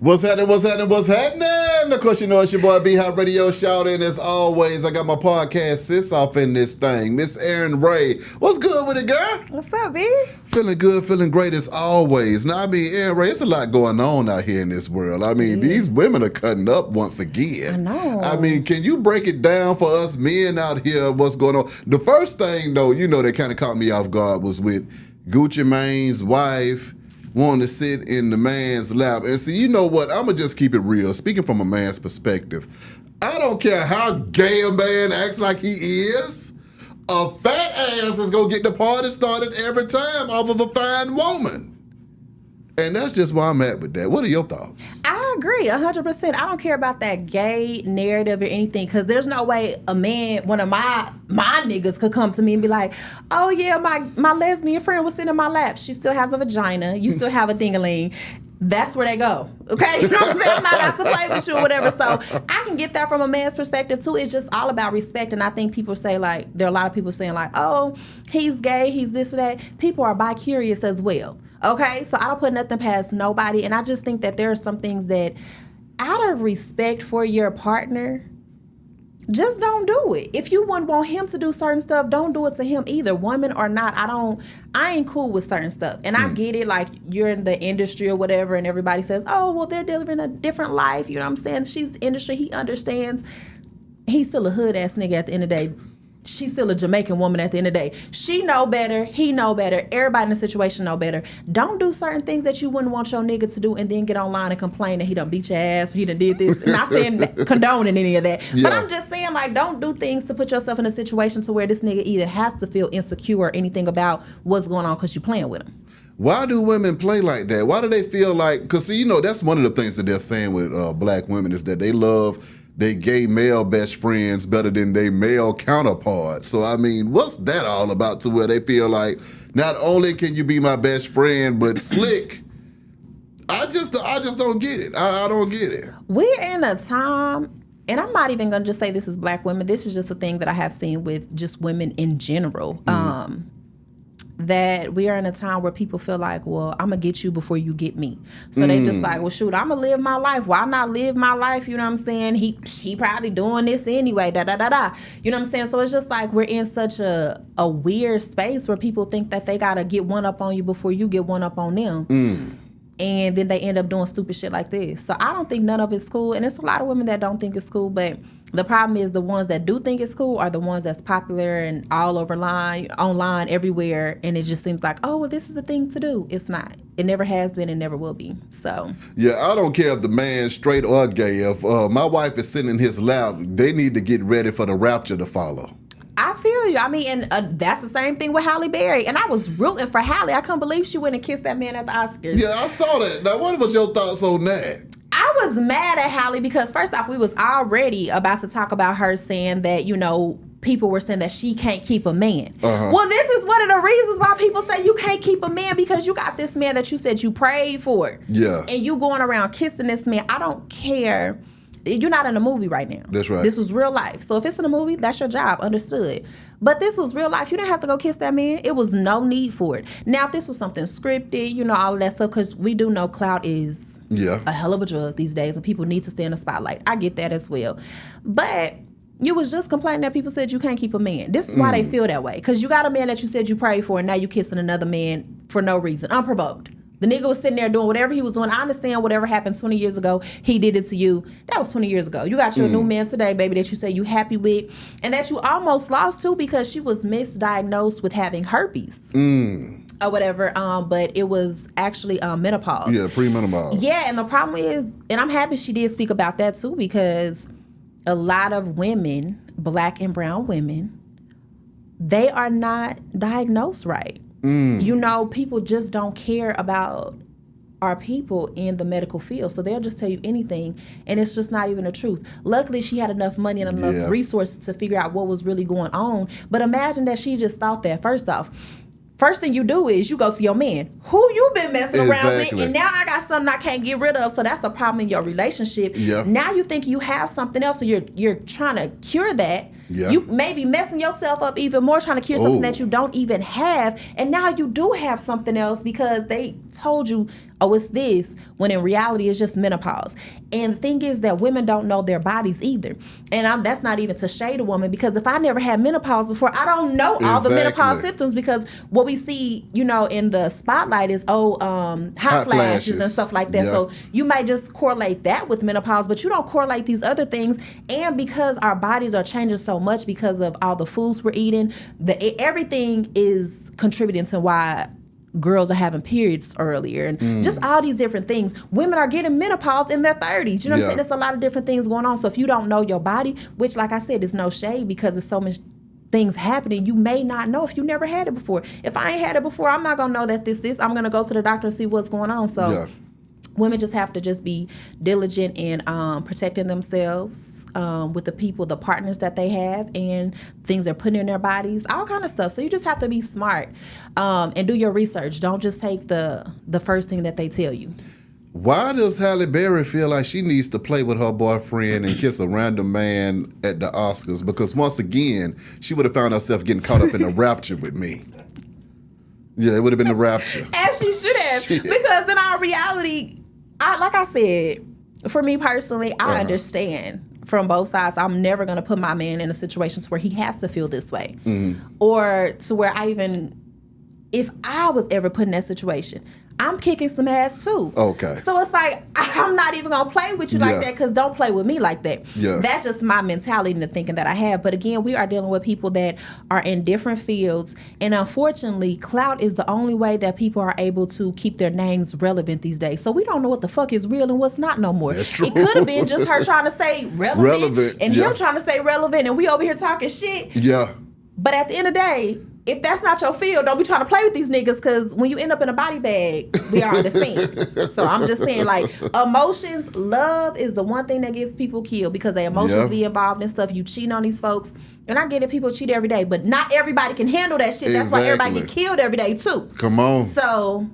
What's happening? What's happening? What's happening? Of course, you know it's your boy B Hot Radio Shout, and as always, I got my podcast sis off in this thing, Miss Erin Rae. What's good with it, girl? What's up, B? Feeling good, feeling great as always. Now, I mean, Erin Rae, it's a lot going on out here in this world. I mean, these women are cutting up once again. I know. I mean, can you break it down for us men out here? What's going on? The first thing, though, you know, that kind of caught me off guard was with Gucci Mane's wife wanting to sit in the man's lap. And see, you know what? I'm going to just keep it real. Speaking from a man's perspective, I don't care how gay a man acts like he is. A fat ass is going to get the party started every time off of a fine woman. And that's just where I'm at with that. What are your thoughts? I agree 100%. I don't care about that gay narrative or anything, because there's no way a man, one of my niggas could come to me and be like, oh yeah, my lesbian friend was sitting in my lap. She still has a vagina. You still have a ding-a-ling. That's where they go. Okay? You know what I'm saying? I'm not out to play with you or whatever. So I can get that from a man's perspective too. It's just all about respect. And I think people say, like, there are a lot of people saying like, oh, he's gay, he's this or that. People are bi-curious as well. Okay, so I don't put nothing past nobody, and I just think that there are some things that, out of respect for your partner, just don't do it. If you wouldn't want him to do certain stuff, don't do it to him either, woman or not. I ain't cool with certain stuff, and I get it. Like, you're in the industry or whatever, and everybody says, "Oh, well, they're living a different life." You know what I'm saying? She's industry. He understands. He's still a hood ass nigga at the end of the day. She's still a Jamaican woman at the end of the day. She know better. He know better. Everybody in the situation know better. Don't do certain things that you wouldn't want your nigga to do and then get online and complain that he done beat your ass or he done did this. I'm not saying condoning any of that. Yeah. But I'm just saying, like, don't do things to put yourself in a situation to where this nigga either has to feel insecure or anything about what's going on because you playing with him. Why do women play like that? Why do they feel like, because see, you know, that's one of the things that they're saying with black women is that they love they gay male best friends better than they male counterparts. So, I mean, what's that all about to where they feel like, not only can you be my best friend, but slick? I just don't get it. I don't get it. We're in a time, and I'm not even going to just say this is black women. This is just a thing that I have seen with just women in general. That we are in a time where people feel like, well, I'm going to get you before you get me. So they just like, well, shoot, I'm going to live my life. Why not live my life? You know what I'm saying? He probably doing this anyway, da-da-da-da. You know what I'm saying? So it's just like we're in such a weird space where people think that they got to get one up on you before you get one up on them. And then they end up doing stupid shit like this. So I don't think none of it's cool. And it's a lot of women that don't think it's cool. But the problem is the ones that do think it's cool are the ones that's popular and all over online, everywhere. And it just seems like, oh, well, this is the thing to do. It's not. It never has been and never will be. So. Yeah, I don't care if the man's straight or gay. If my wife is sitting in his lap, they need to get ready for the rapture to follow. I feel you. I mean, and that's the same thing with Halle Berry. And I was rooting for Halle. I couldn't believe she went and kissed that man at the Oscars. Yeah, I saw that. Now, what was your thoughts on that? I was mad at Halle because, first off, we was already about to talk about her saying that, you know, people were saying that she can't keep a man. Well, this is one of the reasons why people say you can't keep a man, because you got this man that you said you prayed for. Yeah. And you going around kissing this man. I don't care. You're not in a movie right now. That's right. This was real life. So if it's in a movie, that's your job. Understood. But this was real life. You didn't have to go kiss that man. It was no need for it. Now, if this was something scripted, you know, all of that stuff, because we do know Clout is a hell of a drug these days, and people need to stay in the spotlight. I get that as well. But you was just complaining that people said you can't keep a man. This is why they feel that way. Because you got a man that you said you prayed for, and now you kissing another man for no reason, unprovoked. The nigga was sitting there doing whatever he was doing. I understand whatever happened 20 years ago, he did it to you. That was 20 years ago. You got your new man today, baby, that you say you happy with, and that you almost lost to because she was misdiagnosed with having herpes. Or whatever, but it was actually menopause. Yeah, premenopause. Yeah, and the problem is, and I'm happy she did speak about that too, because a lot of women, black and brown women, they are not diagnosed right. You know, people just don't care about our people in the medical field. So they'll just tell you anything, and it's just not even the truth. Luckily, she had enough money and enough resources to figure out what was really going on. But imagine that she just thought that, first off, first thing you do is you go to your man, who you been messing around with, and now I got something I can't get rid of. So that's a problem in your relationship. Now you think you have something else, so you're trying to cure that. You may be messing yourself up even more, trying to cure something that you don't even have. And now you do have something else because they told you, oh, it's this, when in reality it's just menopause. And the thing is that women don't know their bodies either. And that's not even to shade a woman, because if I never had menopause before, I don't know all the menopause symptoms, because what we see, you know, in the spotlight is, hot flashes and stuff like that. So you might just correlate that with menopause, but you don't correlate these other things. And because our bodies are changing so much because of all the foods we're eating, everything is contributing to why girls are having periods earlier, and just all these different things. Women are getting menopause in their 30s. You know what I'm saying? There's a lot of different things going on. So if you don't know your body, which, like I said, is no shade, because there's so much things happening, you may not know if you never had it before. If I ain't had it before, I'm not gonna know that this. I'm gonna go to the doctor and see what's going on. So women just have to just be diligent in protecting themselves with the people, the partners that they have, and things they're putting in their bodies, all kind of stuff. So you just have to be smart and do your research. Don't just take the first thing that they tell you. Why does Halle Berry feel like she needs to play with her boyfriend and kiss a random man at the Oscars? Because once again, she would have found herself getting caught up in a rapture with me. Yeah, it would have been the rapture. As she should have. Because in our reality, like I said, for me personally, I understand from both sides. I'm never going to put my man in a situation to where he has to feel this way. Or to where if I was ever put in that situation, I'm kicking some ass too. Okay. So it's like, I'm not even going to play with you like that, because don't play with me like that. Yeah. That's just my mentality and the thinking that I have. But again, we are dealing with people that are in different fields. And unfortunately, clout is the only way that people are able to keep their names relevant these days. So we don't know what the fuck is real and what's not no more. That's true. It could have been just her trying to stay relevant and him trying to stay relevant, and we over here talking shit. Yeah. But at the end of the day, if that's not your field, don't be trying to play with these niggas, because when you end up in a body bag, we all understand. So I'm just saying, like, emotions, love is the one thing that gets people killed, because they emotions be involved in stuff. You cheating on these folks. And I get it, people cheat every day, but not everybody can handle that shit. That's why everybody get killed every day too. Come on. So